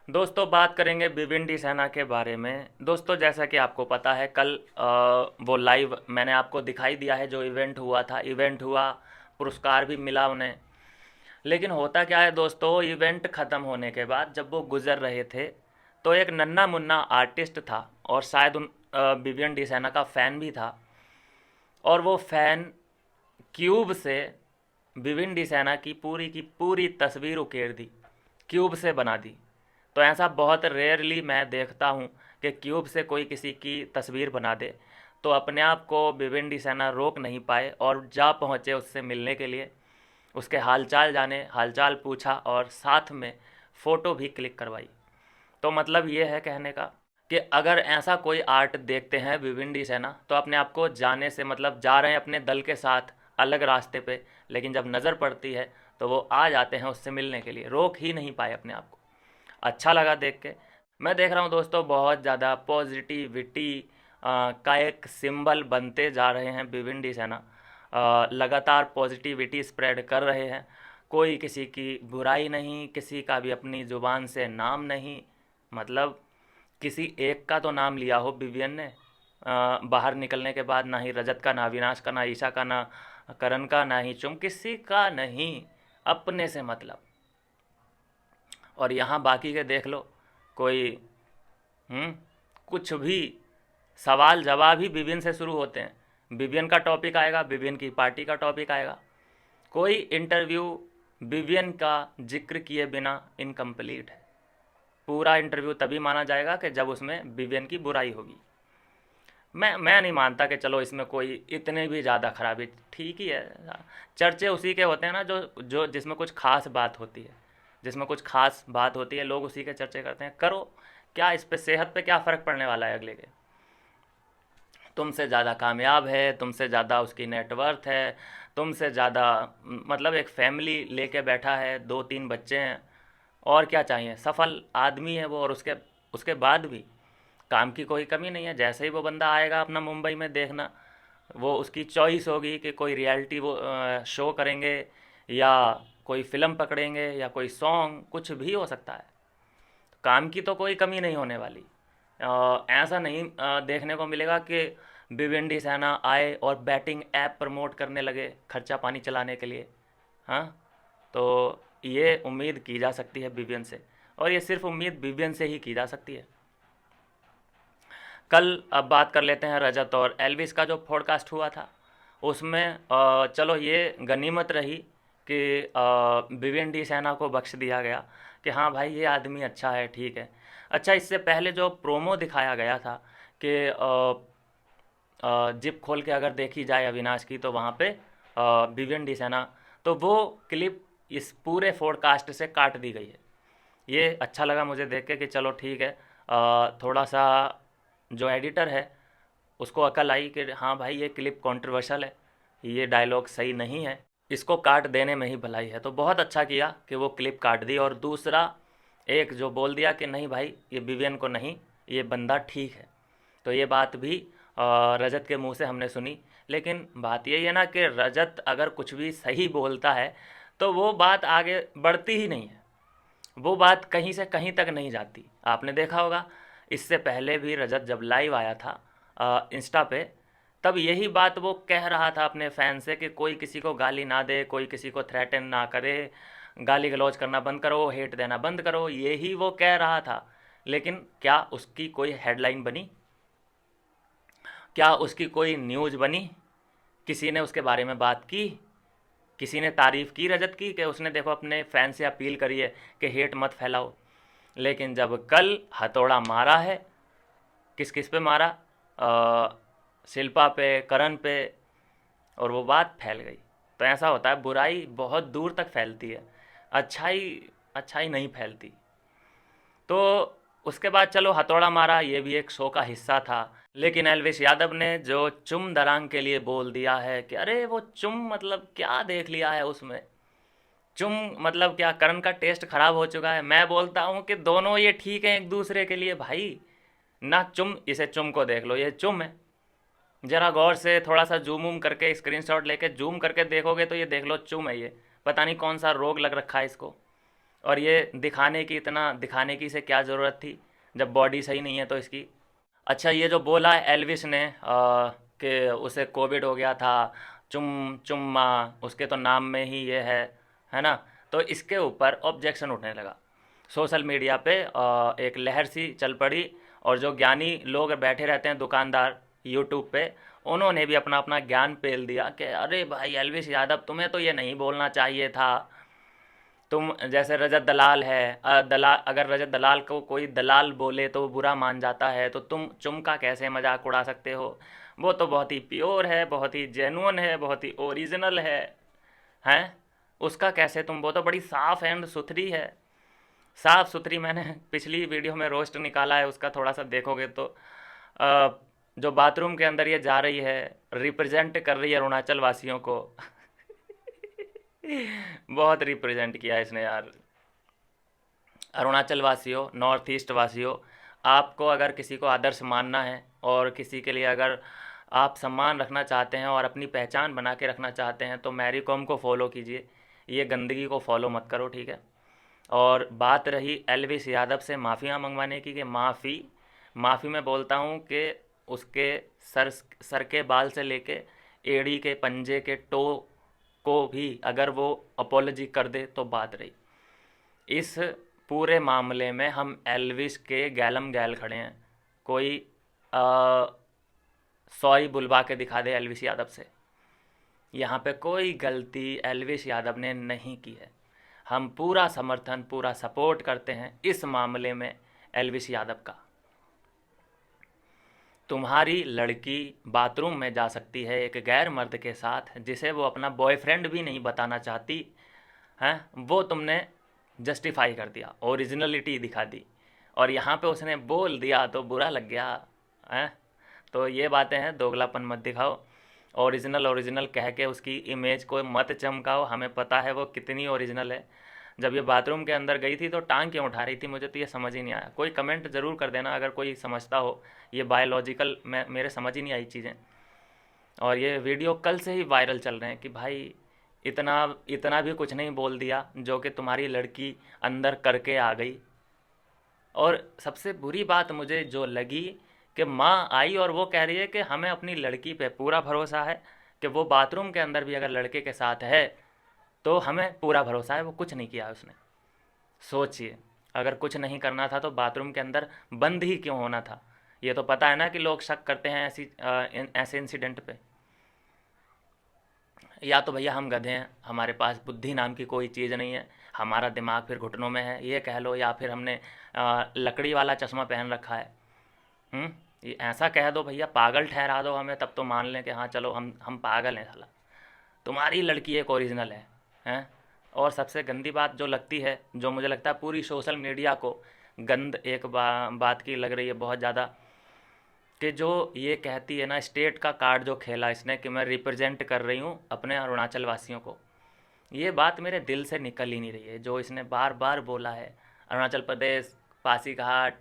दोस्तों बात करेंगे भिवंडी सेना के बारे में। दोस्तों जैसा कि आपको पता है कल वो लाइव मैंने आपको दिखाई दिया है, जो इवेंट हुआ था, इवेंट हुआ, पुरस्कार भी मिला उन्हें। लेकिन होता क्या है दोस्तों, इवेंट ख़त्म होने के बाद जब वो गुजर रहे थे तो एक नन्हा मुन्ना आर्टिस्ट था और शायद उन भिवंडी सेना का फ़ैन भी था। और वो फ़ैन क्यूब से भिवंडी सेना की पूरी तस्वीर उकेर दी, क्यूब से बना दी। तो ऐसा बहुत रेयरली मैं देखता हूँ कि क्यूब से कोई किसी की तस्वीर बना दे। तो अपने आप को भिवंडी सेना रोक नहीं पाए और जा पहुँचे उससे मिलने के लिए, उसके हालचाल जाने, हालचाल पूछा और साथ में फ़ोटो भी क्लिक करवाई। तो मतलब ये है कहने का कि अगर ऐसा कोई आर्ट देखते हैं भिवंडी सेना तो अपने आप को जाने से, मतलब जा रहे हैं अपने दल के साथ अलग रास्ते पे, लेकिन जब नज़र पड़ती है तो वो आ जाते हैं उससे मिलने के लिए, रोक ही नहीं पाए अपने आप को। अच्छा लगा देख के। मैं देख रहा हूँ दोस्तों बहुत ज़्यादा पॉजिटिविटी का एक सिंबल बनते जा रहे हैं भिवंडी सेना। लगातार पॉजिटिविटी स्प्रेड कर रहे हैं। कोई किसी की बुराई नहीं, किसी का भी अपनी ज़ुबान से नाम नहीं। मतलब किसी एक का तो नाम लिया हो विवियन ने बाहर निकलने के बाद, ना ही रजत का, ना अविनाश का, ना ईशा का, ना करण का, ना ही चुम, किसी का नहीं, अपने से मतलब। और यहाँ बाकी के देख लो, कोई हम्म कुछ भी सवाल जवाब ही विभिन्न से शुरू होते हैं। विवियन का टॉपिक आएगा, विवियन की पार्टी का टॉपिक आएगा। कोई इंटरव्यू विवियन का जिक्र किए बिना इनकम्प्लीट है। पूरा इंटरव्यू तभी माना जाएगा कि जब उसमें विवियन की बुराई होगी। मैं नहीं मानता कि चलो इसमें कोई इतने भी ज़्यादा खराबी, ठीक ही है। चर्चे उसी के होते हैं ना जो जो जिसमें कुछ खास बात होती है, जिसमें कुछ खास बात होती है लोग उसी के चर्चे करते हैं। करो, क्या इस पे, सेहत पे क्या फ़र्क पड़ने वाला है अगले के। तुमसे ज़्यादा कामयाब है, तुमसे ज़्यादा उसकी नेटवर्थ है, तुमसे ज़्यादा मतलब एक फैमिली लेके बैठा है, दो तीन बच्चे हैं, और क्या चाहिए। सफल आदमी है वो, और उसके उसके बाद भी काम की कोई कमी नहीं है। जैसे ही वो बंदा आएगा अपना मुंबई में, देखना वो उसकी चॉइस होगी कि कोई रियलिटी वो शो करेंगे, या कोई फिल्म पकड़ेंगे, या कोई सॉन्ग, कुछ भी हो सकता है। काम की तो कोई कमी नहीं होने वाली। ऐसा नहीं देखने को मिलेगा कि भिवंडी सेना आए और बैटिंग ऐप प्रमोट करने लगे खर्चा पानी चलाने के लिए। हाँ, तो ये उम्मीद की जा सकती है विवियन से, और ये सिर्फ उम्मीद विवियन से ही की जा सकती है। कल अब बात कर लेते हैं रजत और एल्विस का जो पॉडकास्ट हुआ था। उसमें चलो ये गनीमत रही कि भिवंडी सेना को बख्श दिया गया कि हाँ भाई ये आदमी अच्छा है, ठीक है। अच्छा, इससे पहले जो प्रोमो दिखाया गया था कि जिप खोल के अगर देखी जाए अविनाश की, तो वहाँ पे भिवंडी सेना, तो वो क्लिप इस पूरे पॉडकास्ट से काट दी गई है। ये अच्छा लगा मुझे देख के कि चलो ठीक है, थोड़ा सा जो एडिटर है उसको अकल आई कि हाँ भाई ये क्लिप कंट्रोवर्शियल है, ये डायलॉग सही नहीं है, इसको काट देने में ही भलाई है। तो बहुत अच्छा किया कि वो क्लिप काट दी। और दूसरा एक जो बोल दिया कि नहीं भाई ये विवियन को नहीं, ये बंदा ठीक है। तो ये बात भी रजत के मुंह से हमने सुनी। लेकिन बात यही है ना कि रजत अगर कुछ भी सही बोलता है तो वो बात आगे बढ़ती ही नहीं है, वो बात कहीं से कहीं तक नहीं जाती। आपने देखा होगा इससे पहले भी रजत जब लाइव आया था इंस्टा पे, तब यही बात वो कह रहा था अपने फैन से कि कोई किसी को गाली ना दे, कोई किसी को थ्रेटन ना करे, गाली गलौज करना बंद करो, हेट देना बंद करो, यही वो कह रहा था। लेकिन क्या उसकी कोई हेडलाइन बनी? क्या उसकी कोई न्यूज़ बनी? किसी ने उसके बारे में बात की? किसी ने तारीफ़ की रजत की कि उसने देखो अपने फ़ैन से अपील करी है कि हेट मत फैलाओ? लेकिन जब कल हथौड़ा मारा है, किस किस पे मारा, शिल्पा पे, करण पे, और वो बात फैल गई। तो ऐसा होता है, बुराई बहुत दूर तक फैलती है, अच्छाई अच्छाई नहीं फैलती। तो उसके बाद चलो हथौड़ा मारा, ये भी एक शो का हिस्सा था। लेकिन एलविश यादव ने जो चुम दरांग के लिए बोल दिया है कि अरे वो चुम मतलब क्या देख लिया है उसमें, चुम मतलब क्या, करण का टेस्ट खराब हो चुका है। मैं बोलता हूँ कि दोनों ये ठीक हैं एक दूसरे के लिए भाई। ना चुम, इसे चुम को देख लो, ये चुम है। जरा गौर से थोड़ा सा जूम वूम करके स्क्रीनशॉट लेके जूम करके देखोगे तो ये देख लो चुम है ये। पता नहीं कौन सा रोग लग रखा है इसको। और ये दिखाने की से क्या ज़रूरत थी जब बॉडी सही नहीं है तो इसकी। अच्छा, ये जो बोला है एल्विस ने कि उसे कोविड हो गया था, चुम्मा, उसके तो नाम में ही ये है ना। तो इसके ऊपर ऑब्जेक्शन उठने लगा सोशल मीडिया पे, एक लहर सी चल पड़ी। और जो ज्ञानी लोग बैठे रहते हैं दुकानदार यूट्यूब पे, उन्होंने भी अपना अपना ज्ञान पेल दिया कि अरे भाई एल्विस यादव, तुम्हें तो ये नहीं बोलना चाहिए था। तुम जैसे रजत दलाल है, अगर रजत दलाल को कोई दलाल बोले तो वो बुरा मान जाता है, तो तुम चुम का कैसे मजाक उड़ा सकते हो। वो तो बहुत ही प्योर है, बहुत ही जेन्युइन है, बहुत ही ओरिजिनल है। हैं, उसका कैसे तुम, वो तो बड़ी साफ़ एंड सुथरी है। साफ़ सुथरी, मैंने पिछली वीडियो में रोस्ट निकाला है उसका, थोड़ा सा देखोगे तो जो बाथरूम के अंदर ये जा रही है, रिप्रेजेंट कर रही है अरुणाचल वासियों को। बहुत रिप्रेजेंट किया है इसने यार। अरुणाचल वासियों, नॉर्थ ईस्ट वासियों, आपको अगर किसी को आदर्श मानना है और किसी के लिए अगर आप सम्मान रखना चाहते हैं और अपनी पहचान बना के रखना चाहते हैं तो मैरी कॉम को फॉलो कीजिए, ये गंदगी को फॉलो मत करो, ठीक है। और बात रही एल्विस यादव से माफ़ियाँ मंगवाने की, कि माफ़ी मैं बोलता हूँ कि उसके सर के बाल से लेके एड़ी के पंजे के टो को भी अगर वो अपोलॉजी कर दे तो बात रही। इस पूरे मामले में हम एल्विस के गैलम गैल खड़े हैं। कोई सॉरी बुलवा के दिखा दे एल्विस यादव से। यहाँ पे कोई गलती एल्विस यादव ने नहीं की है। हम पूरा समर्थन, पूरा सपोर्ट करते हैं इस मामले में एल्विस यादव का। तुम्हारी लड़की बाथरूम में जा सकती है एक गैर मर्द के साथ, जिसे वो अपना बॉयफ्रेंड भी नहीं बताना चाहती, हैं, वो तुमने जस्टिफाई कर दिया, ओरिजिनलिटी दिखा दी, और यहाँ पे उसने बोल दिया तो बुरा लग गया, हैं। तो ये बातें हैं, दोगलापन मत दिखाओ। ओरिजिनल ओरिजिनल कह के उसकी इमेज को मत चमकाओ, हमें पता है वो कितनी ओरिजिनल है। जब ये बाथरूम के अंदर गई थी तो टांग क्यों उठा रही थी, मुझे तो ये समझ ही नहीं आया। कोई कमेंट ज़रूर कर देना अगर कोई समझता हो, ये बायोलॉजिकल में मेरे समझ ही नहीं आई चीज़ें। और ये वीडियो कल से ही वायरल चल रहे हैं कि भाई इतना इतना भी कुछ नहीं बोल दिया जो कि तुम्हारी लड़की अंदर करके आ गई। और सबसे बुरी बात मुझे जो लगी कि माँ आई और वो कह रही है कि हमें अपनी लड़की पे पूरा भरोसा है, कि वो बाथरूम के अंदर भी अगर लड़के के साथ है तो हमें पूरा भरोसा है, वो कुछ नहीं किया उसने। सोचिए, अगर कुछ नहीं करना था तो बाथरूम के अंदर बंद ही क्यों होना था। ये तो पता है ना कि लोग शक करते हैं ऐसे इंसिडेंट पे। या तो भैया हम गधे हैं, हमारे पास बुद्धि नाम की कोई चीज़ नहीं है, हमारा दिमाग फिर घुटनों में है ये कह लो, या फिर हमने लकड़ी वाला चश्मा पहन रखा है। ये ऐसा कह दो भैया, पागल ठहरा दो हमें, तब तो मान लें कि हाँ चलो हम पागल हैं साला। तुम्हारी लड़की एक ओरिजिनल है, हैं। और सबसे गंदी बात जो लगती है, जो मुझे लगता है पूरी सोशल मीडिया को गंद एक बात की लग रही है बहुत ज़्यादा, कि जो ये कहती है ना, स्टेट का कार्ड जो खेला इसने कि मैं रिप्रेजेंट कर रही हूँ अपने अरुणाचल वासियों को। ये बात मेरे दिल से निकल ही नहीं रही है जो इसने बार बार बोला है। अरुणाचल प्रदेश, पासीघाट,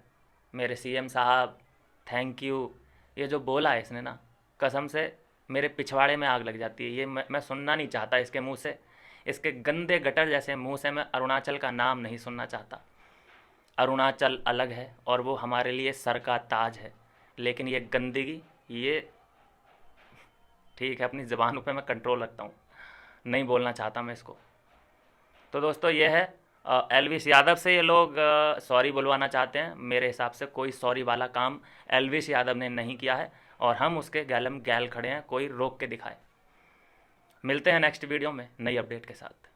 मेरे सीएम साहब, थैंक यू, ये जो बोला है इसने ना, कसम से मेरे पिछवाड़े में आग लग जाती है। ये मैं सुनना नहीं चाहता इसके मुंह से, इसके गंदे गटर जैसे मुंह से मैं अरुणाचल का नाम नहीं सुनना चाहता। अरुणाचल अलग है और वो हमारे लिए सर का ताज है, लेकिन ये गंदगी, ये ठीक है, अपनी ज़बान पे मैं कंट्रोल रखता हूँ, नहीं बोलना चाहता मैं इसको। तो दोस्तों ये है, एल्विस यादव से ये लोग सॉरी बुलवाना चाहते हैं। मेरे हिसाब से कोई सॉरी वाला काम एल्विस यादव ने नहीं किया है और हम उसके गैलम गैल खड़े हैं, कोई रोक के दिखाए। मिलते हैं नेक्स्ट वीडियो में नई अपडेट के साथ।